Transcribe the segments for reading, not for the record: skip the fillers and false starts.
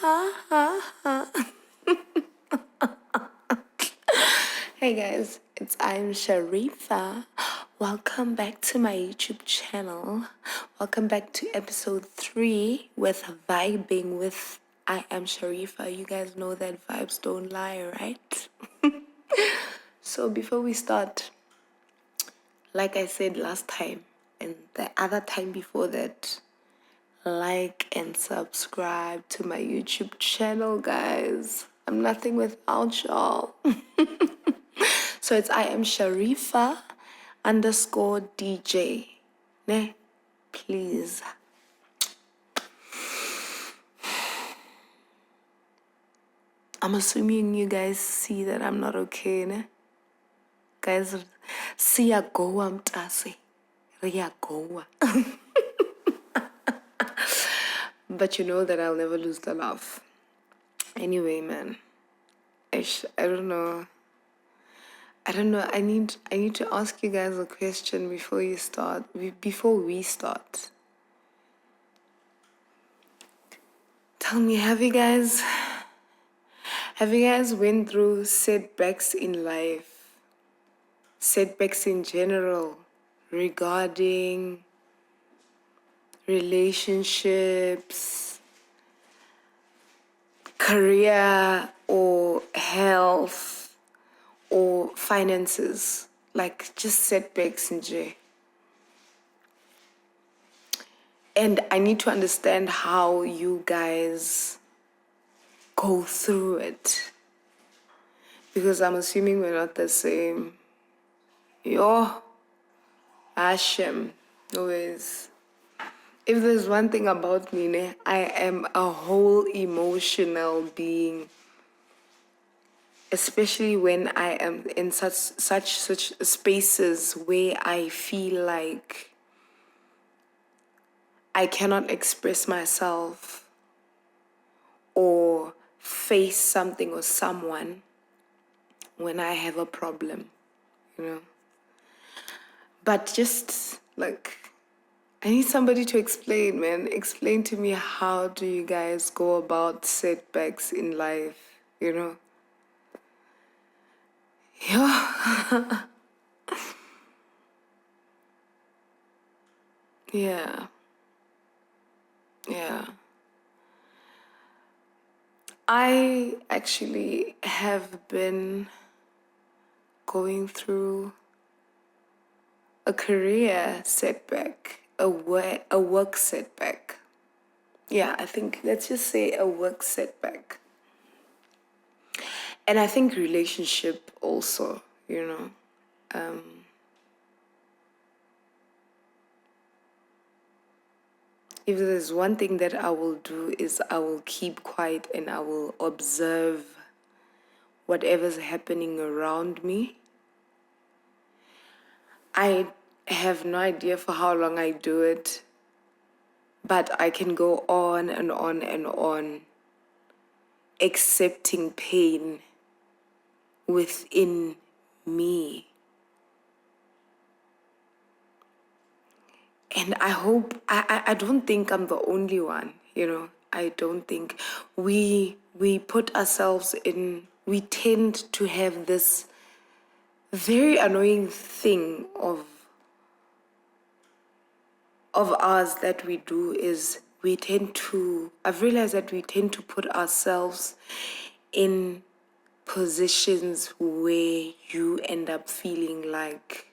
Hey guys, it's Iamsharifa. Welcome back to my YouTube channel. Welcome back to episode 3 with Vibing with Iamsharifa. You guys know that vibes don't lie, right? So before we start, like I said last time and the other time before that, like and subscribe to my YouTube channel, guys. I'm nothing without y'all. So it's Iamsharifa _ DJ. Ne? Please. I'm assuming you guys see that I'm not okay, ne? Guys, siyagoa mtase. Riyagoa. But you know that I'll never lose the love. Anyway, man. I don't know. I need to ask you guys a question before we start. Tell me, have you guys went through setbacks in life? Setbacks in general regarding relationships, career, or health, or finances, like just setbacks in J. And I need to understand how you guys go through it, because I'm assuming we're not the same. Yo, Hashem, always. If there's one thing about me, ne, I am a whole emotional being. Especially when I am in such spaces where I feel like I cannot express myself or face something or someone when I have a problem, you know. But just like, I need somebody to explain, man. Explain to me, how do you guys go about setbacks in life, you know? Yeah. Yeah. Yeah. I actually have been going through a career setback, a work setback. Yeah, I think let's just say a work setback. And I think relationship also, you know. If there's one thing that I will do is I will keep quiet and I will observe whatever's happening around me. I have no idea for how long I do it, but I can go on and on and on, accepting pain within me. And I hope, I don't think I'm the only one, you know. I don't think we put ourselves in, we tend to have this very annoying thing of ours that we do is I've realized that we tend to put ourselves in positions where you end up feeling like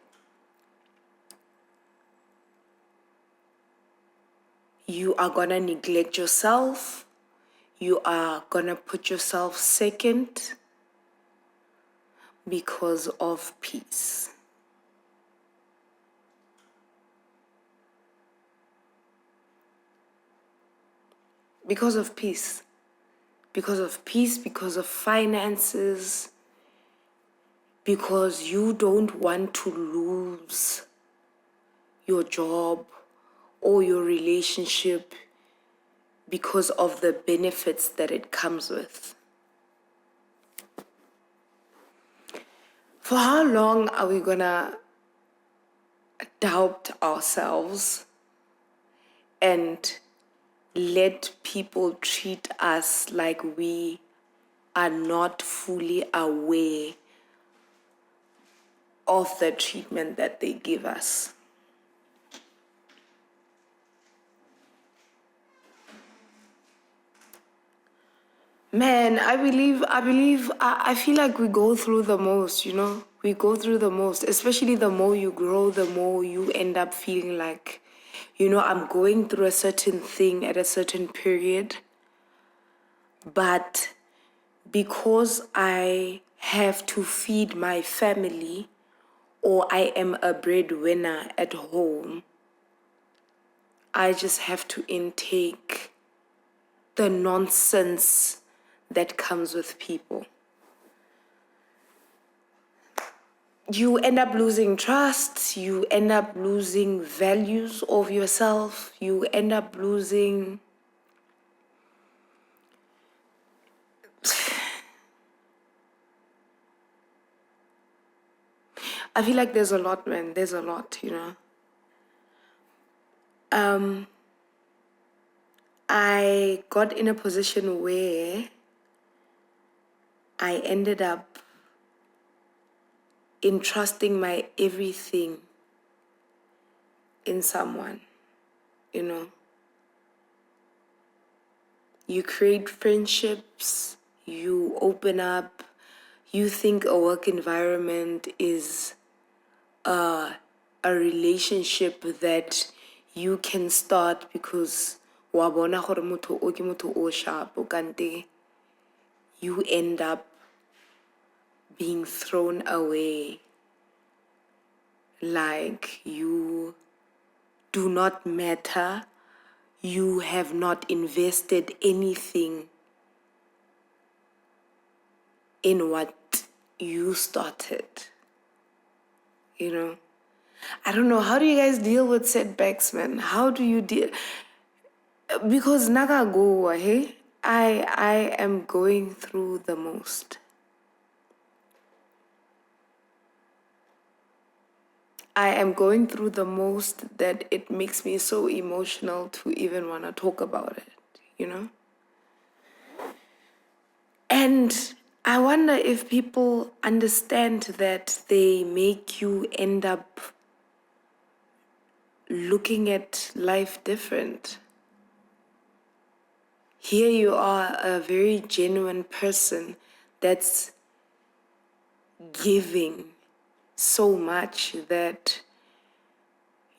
you are gonna neglect yourself, you are gonna put yourself second because of peace. Because of peace. Because of peace, because of finances, because you don't want to lose your job or your relationship because of the benefits that it comes with. For how long are we gonna doubt ourselves and let people treat us like we are not fully aware of the treatment that they give us. Man, I feel like we go through the most, you know? We go through the most, especially the more you grow, the more you end up feeling like, you know, I'm going through a certain thing at a certain period, but because I have to feed my family or I am a breadwinner at home, I just have to intake the nonsense that comes with people. You end up losing trust, you end up losing values of yourself, you end up losing I feel like there's a lot, man. There's a lot, you know. I got in a position where I ended up entrusting my everything in someone, you know. You create friendships, you open up, you think a work environment is a relationship that you can start because wa bona gore motho o ke motho o sharp kante you end up being thrown away like you do not matter, you have not invested anything in what you started, you know. I don't know, how do you guys deal with setbacks, man? How do you deal? Because naga go, hey, I am going through the most. I am going through the most that it makes me so emotional to even want to talk about it, you know? And I wonder if people understand that they make you end up looking at life different. Here you are, a very genuine person that's giving so much that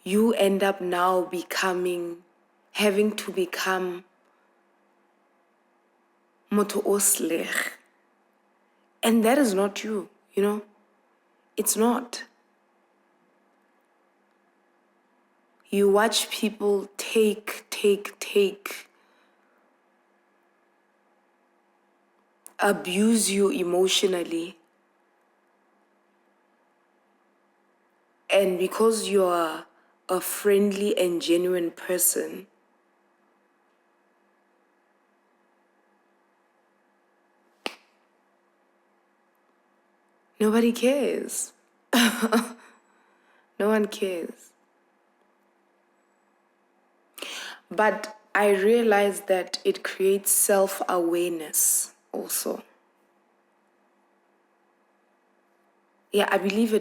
you end up now having to become motho o sleg. And that is not you, you know? It's not. You watch people take, abuse you emotionally. And because you are a friendly and genuine person, nobody cares. No one cares. But I realize that it creates self-awareness also. Yeah, I believe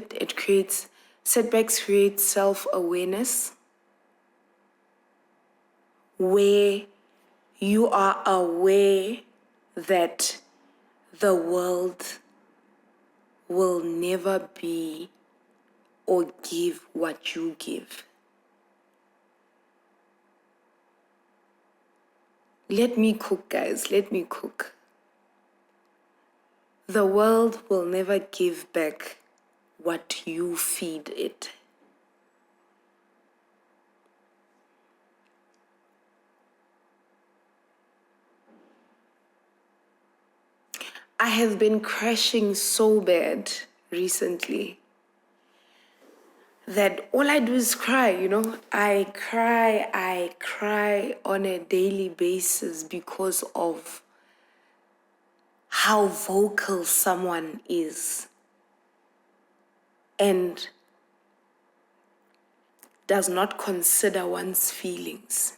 setbacks create self-awareness where you are aware that the world will never be or give what you give. Let me cook, guys. Let me cook. The world will never give back what you feed it. I have been crashing so bad recently that all I do is cry, you know. I cry on a daily basis because of how vocal someone is and does not consider one's feelings.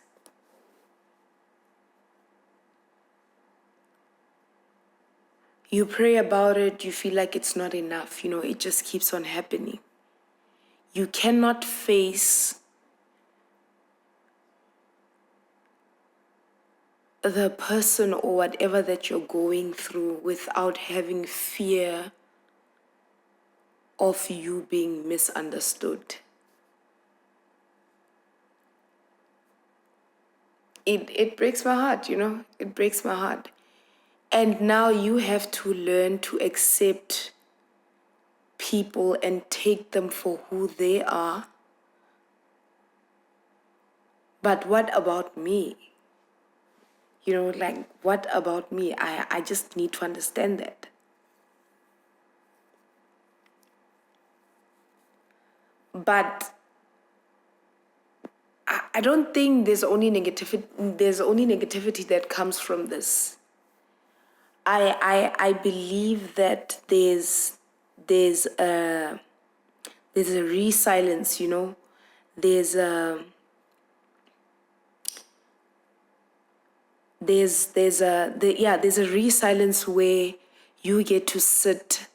You pray about it, you feel like it's not enough, it just keeps on happening. You cannot face the person or whatever that you're going through without having fear of you being misunderstood. It breaks my heart, it breaks my heart. And now you have to learn to accept people and take them for who they are. But what about me? What about me? I just need to understand that. But I don't think there's only negativity that comes from this. I believe that there's a resilience, there's a resilience where you get to sit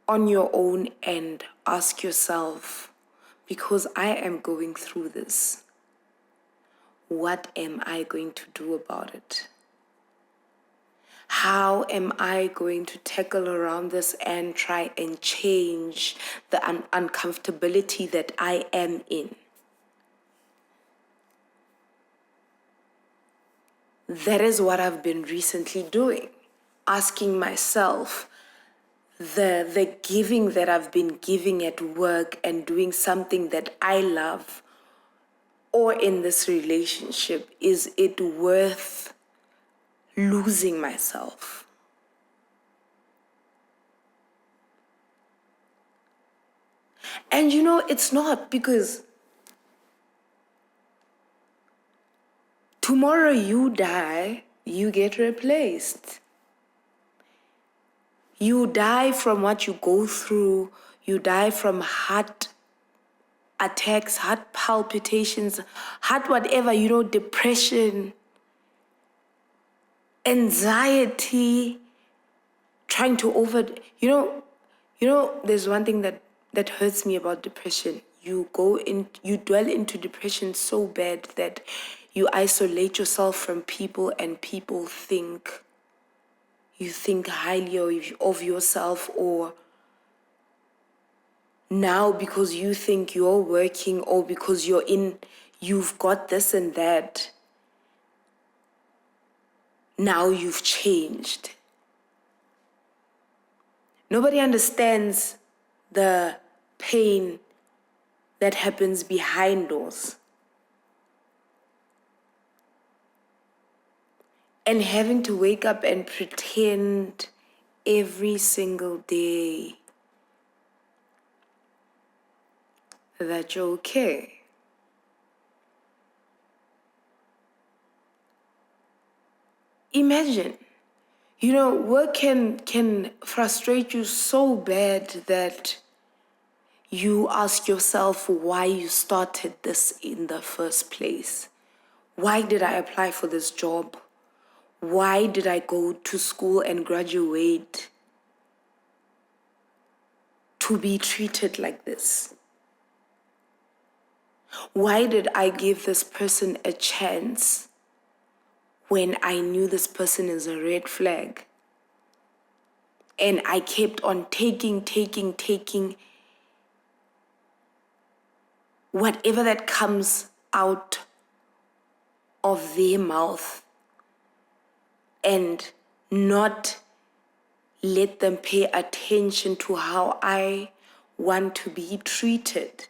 on your own and ask yourself, because I am going through this, what am I going to do about it? How am I going to tackle around this and try and change the uncomfortability that I am in? That is what I've been recently doing, asking myself, the giving that I've been giving at work and doing something that I love or in this relationship, is it worth losing myself? And it's not, because tomorrow you die, you get replaced. You die from what you go through. You die from heart attacks, heart palpitations, heart whatever, depression, anxiety, trying to there's one thing that hurts me about depression. You dwell into depression so bad that you isolate yourself from people, and people think you think highly of yourself, or now because you think you're working, or because you've got this and that, now you've changed. Nobody understands the pain that happens behind doors. And having to wake up and pretend every single day that you're okay. Imagine, work can frustrate you so bad that you ask yourself why you started this in the first place. Why did I apply for this job? Why did I go to school and graduate to be treated like this? Why did I give this person a chance when I knew this person is a red flag? And I kept on taking whatever that comes out of their mouth, and not let them pay attention to how I want to be treated.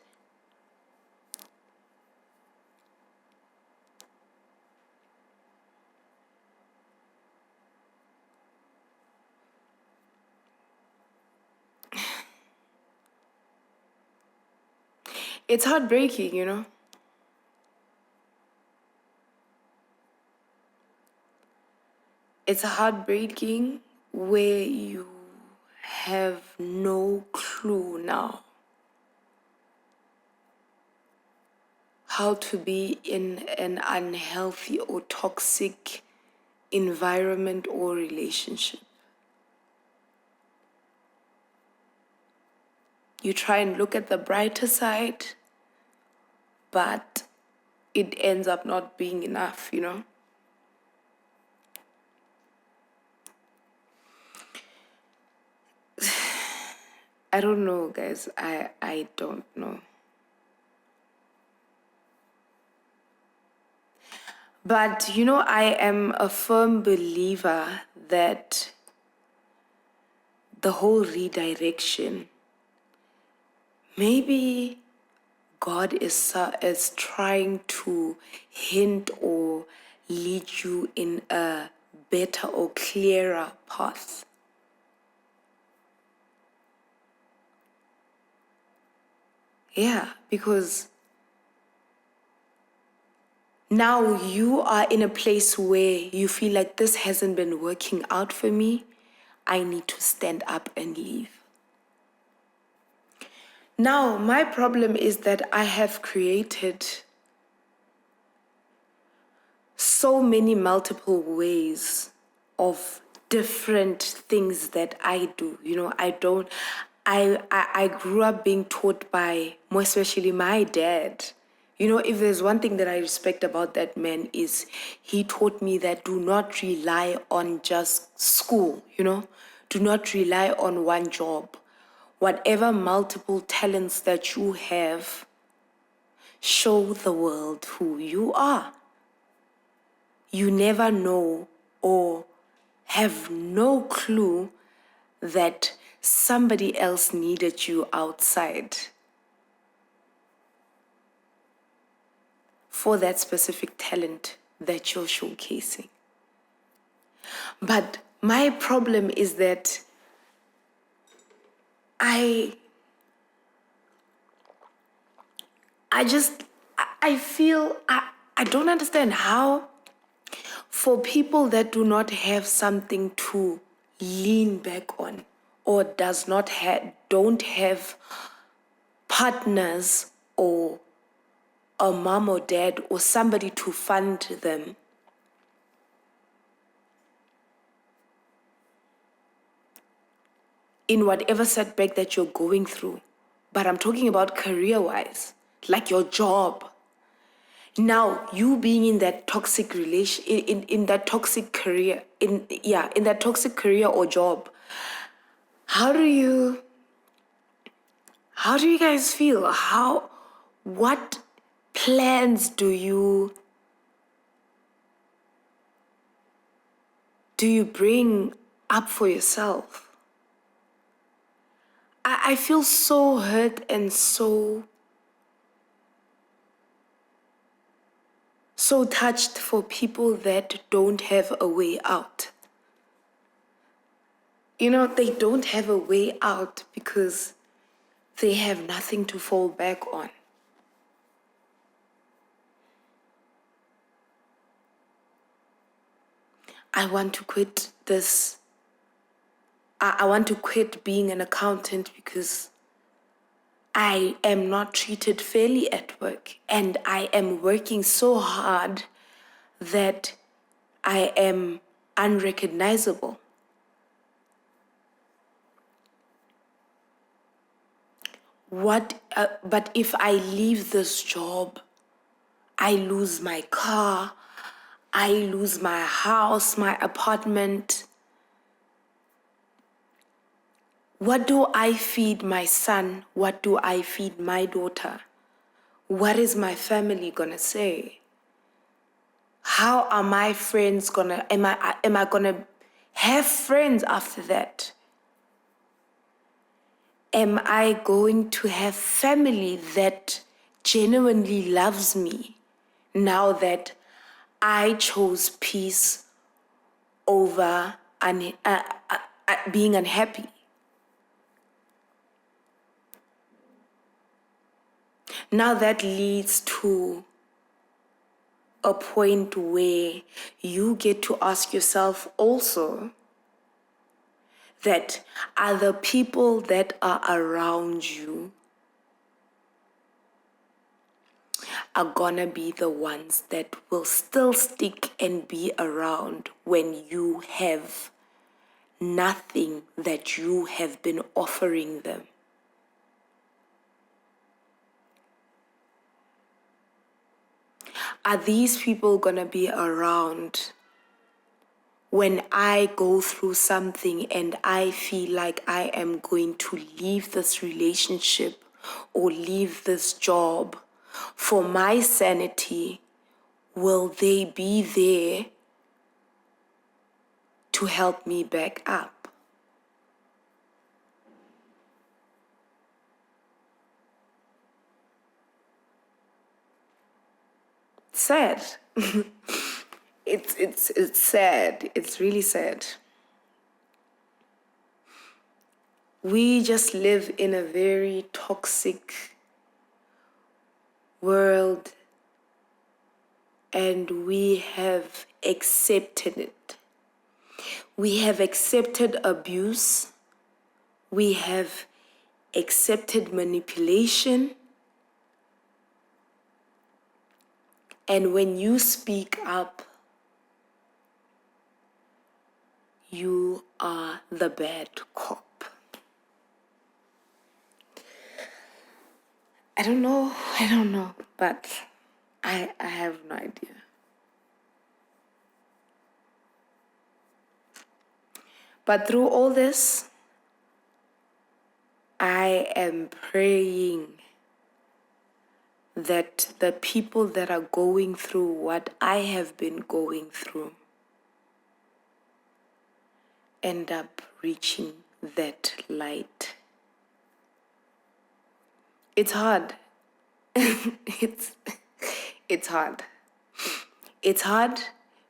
It's heartbreaking, It's heartbreaking where you have no clue now how to be in an unhealthy or toxic environment or relationship. You try and look at the brighter side, but it ends up not being enough, you know? I don't know, guys. I don't know. But, you know, I am a firm believer that the whole redirection, maybe God is trying to hint or lead you in a better or clearer path. Yeah, because now you are in a place where you feel like this hasn't been working out for me. I need to stand up and leave. Now, my problem is that I have created so many multiple ways of different things that I do. You know, I grew up being taught by, more especially my dad. You know, if there's one thing that I respect about that man is he taught me that do not rely on just school, you know, do not rely on one job. Whatever multiple talents that you have, show the world who you are. You never know or have no clue that somebody else needed you outside for that specific talent that you're showcasing. But my problem is that I feel I don't understand how for people that do not have something to lean back on or don't have partners or a mom or dad or somebody to fund them, in whatever setback that you're going through. But I'm talking about career-wise, like your job. Now, you being in that toxic in that toxic career, in that toxic career or job, how do you guys feel? What plans do you bring up for yourself? I feel so hurt and so touched for people that don't have a way out. You know, they don't have a way out because they have nothing to fall back on. I want to quit this. I want to quit being an accountant because I am not treated fairly at work, and I am working so hard that I am unrecognizable. But if I leave this job, I lose my car, I lose my house, my apartment. What do I feed my son? What do I feed my daughter? What is my family gonna say? How are my friends am I gonna have friends after that? Am I going to have family that genuinely loves me now that I chose peace over being unhappy? Now that leads to a point where you get to ask yourself also that are the people that are around you, are gonna be the ones that will still stick and be around when you have nothing that you have been offering them. Are these people gonna be around when I go through something and I feel like I am going to leave this relationship or leave this job for my sanity? Will they be there to help me back up? Sad. It's sad. It's really sad. We just live in a very toxic world, and we have accepted it. We have accepted abuse. We have accepted manipulation. And when you speak up, you are the bad cop. I don't know, but I have no idea. But through all this, I am praying that the people that are going through what I have been going through end up reaching that light. It's hard. It's hard. It's hard.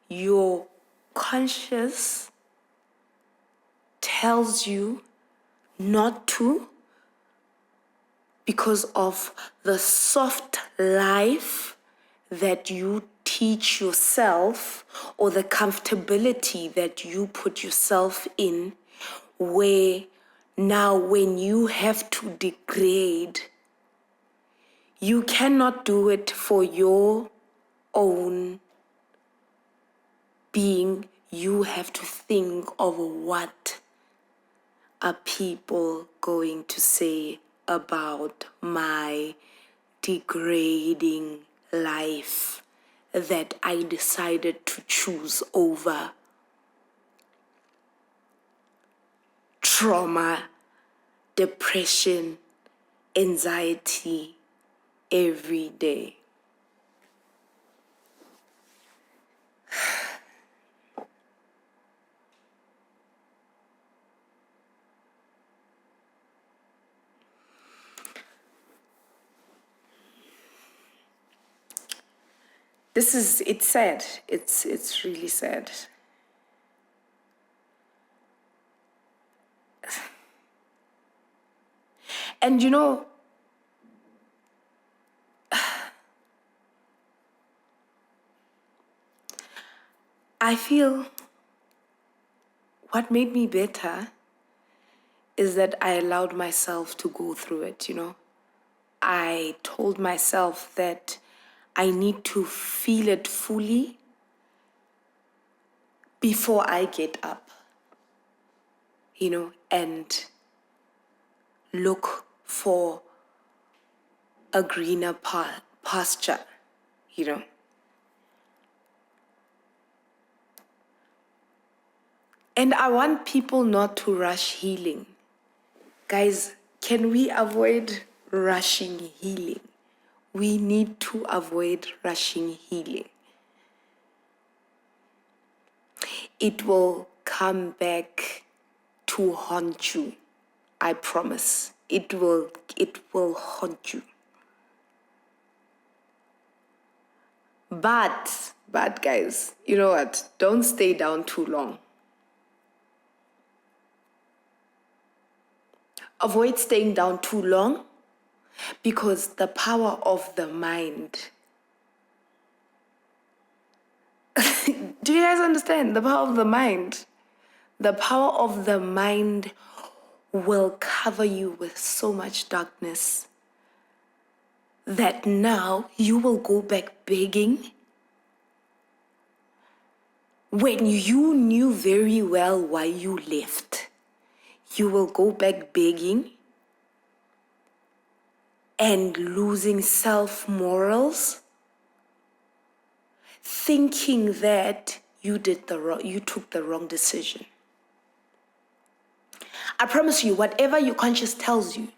Your conscience tells you not to because of the soft life that you teach yourself or the comfortability that you put yourself in, where now when you have to degrade, you cannot do it for your own being. You have to think of what are people going to say about my degrading life that I decided to choose over trauma, depression, anxiety every day. It's sad. It's really sad. And you know, I feel what made me better is that I allowed myself to go through it, you know. I told myself that I need to feel it fully before I get up, you know, and look for a greener pasture, you know. And I want people not to rush healing. Guys, can we avoid rushing healing? We need to avoid rushing healing. It will come back to haunt you. I promise. It will haunt you. But guys, you know what? Don't stay down too long. Avoid staying down too long, because the power of the mind. Do you guys understand the power of the mind? The power of the mind will cover you with so much darkness that now you will go back begging when you knew very well why you left? You will go back begging and losing self-morals, thinking that you took the wrong decision. I promise you, whatever your conscience tells you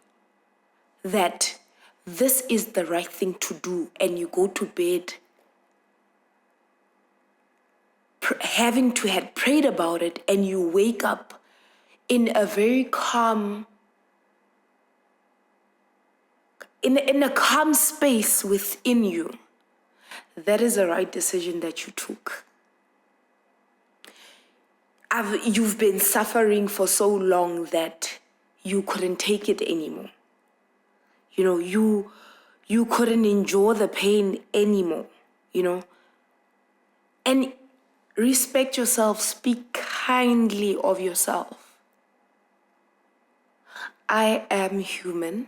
that this is the right thing to do, and you go to bed having to had prayed about it, and you wake up in a very calm, in a calm space within you, that is the right decision that you took. You've been suffering for so long that you couldn't take it anymore. You couldn't endure the pain anymore, And respect yourself, speak kindly of yourself. I am human.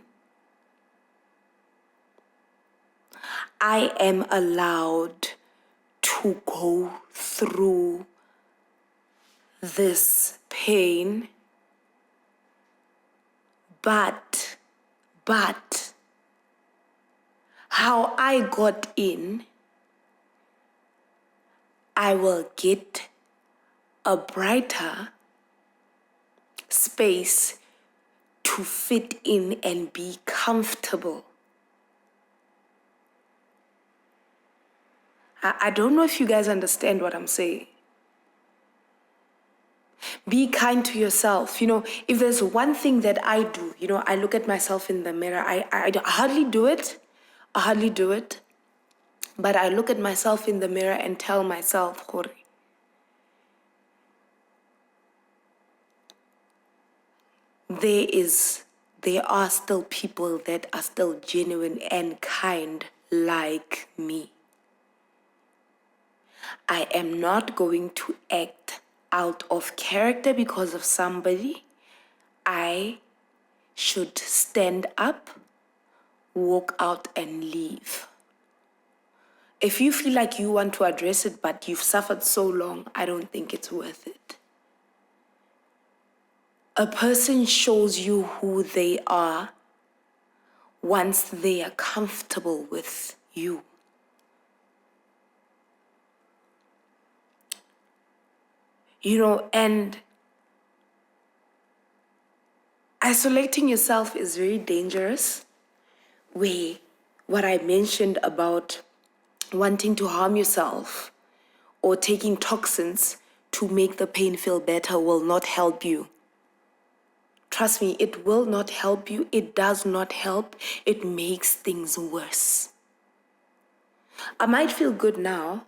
I am allowed to go through this pain, but how I got in, I will get a brighter space to fit in and be comfortable. I don't know if you guys understand what I'm saying. Be kind to yourself. If there's one thing that I do, I look at myself in the mirror. I hardly do it. But I look at myself in the mirror and tell myself, Hore, there are still people that are still genuine and kind like me. I am not going to act out of character because of somebody. I should stand up, walk out, and leave. If you feel like you want to address it, but you've suffered so long, I don't think it's worth it. A person shows you who they are once they are comfortable with you. And isolating yourself is very dangerous. What I mentioned about wanting to harm yourself or taking toxins to make the pain feel better will not help you. Trust me, it will not help you. It does not help. It makes things worse. I might feel good now,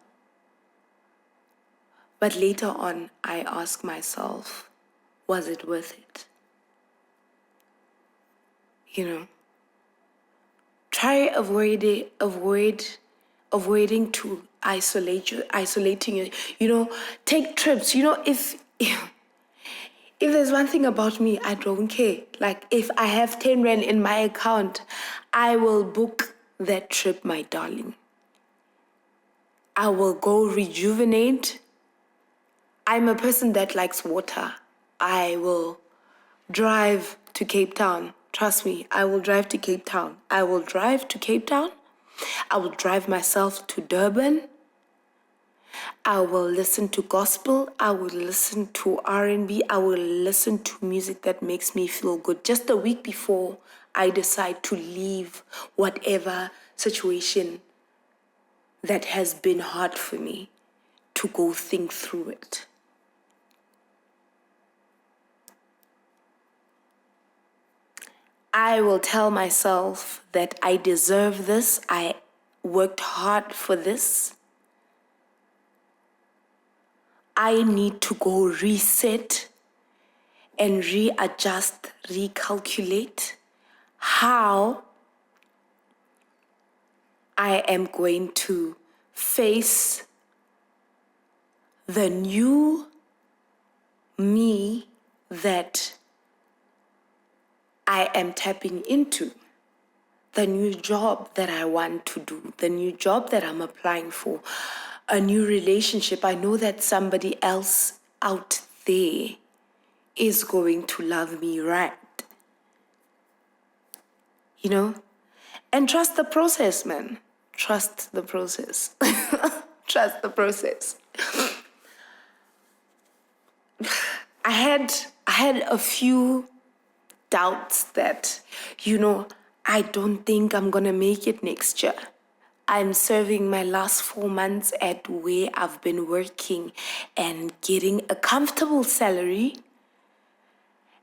but later on, I ask myself, was it worth it? Try avoiding to isolating you. Take trips. If there's one thing about me, I don't care. Like, if I have 10 Rand in my account, I will book that trip, my darling. I will go rejuvenate. I'm a person that likes water. I will drive to Cape Town. Trust me, I will drive to Cape Town. I will drive myself to Durban. I will listen to gospel. I will listen to R&B. I will listen to music that makes me feel good. Just a week before I decide to leave whatever situation that has been hard for me, to go think through it. I will tell myself that I deserve this. I worked hard for this. I need to go reset and readjust, recalculate how I am going to face the new me that I am tapping into. the new job that I want to do, the new job that I'm applying for, a new relationship. I know that somebody else out there is going to love me right. You know? And trust the process, man. Trust the process. Trust the process. I had a few doubts that, I don't think I'm gonna make it next year. I'm serving my last 4 months at where I've been working and getting a comfortable salary.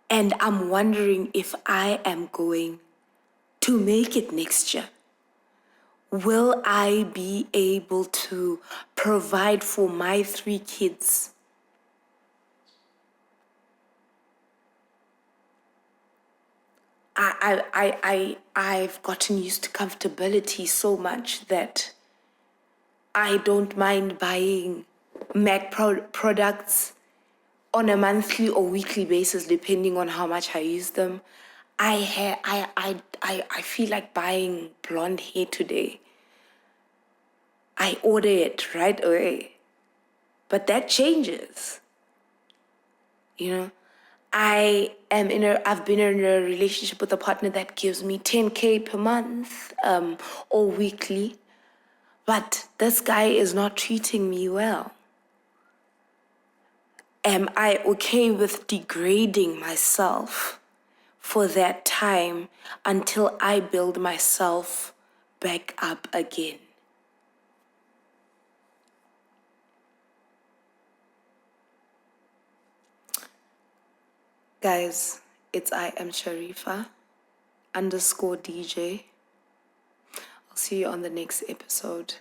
And I'm wondering if I am going to make it next year. Will I be able to provide for my 3 kids? I've gotten used to comfortability so much that I don't mind buying Mac products on a monthly or weekly basis, depending on how much I use them. I feel like buying blonde hair today. I order it right away. But that changes. I've been in a relationship with a partner that gives me 10K per month, or weekly. But this guy is not treating me well. Am I okay with degrading myself for that time until I build myself back up again? Guys, it's Iamsharifa _DJ. I'll see you on the next episode.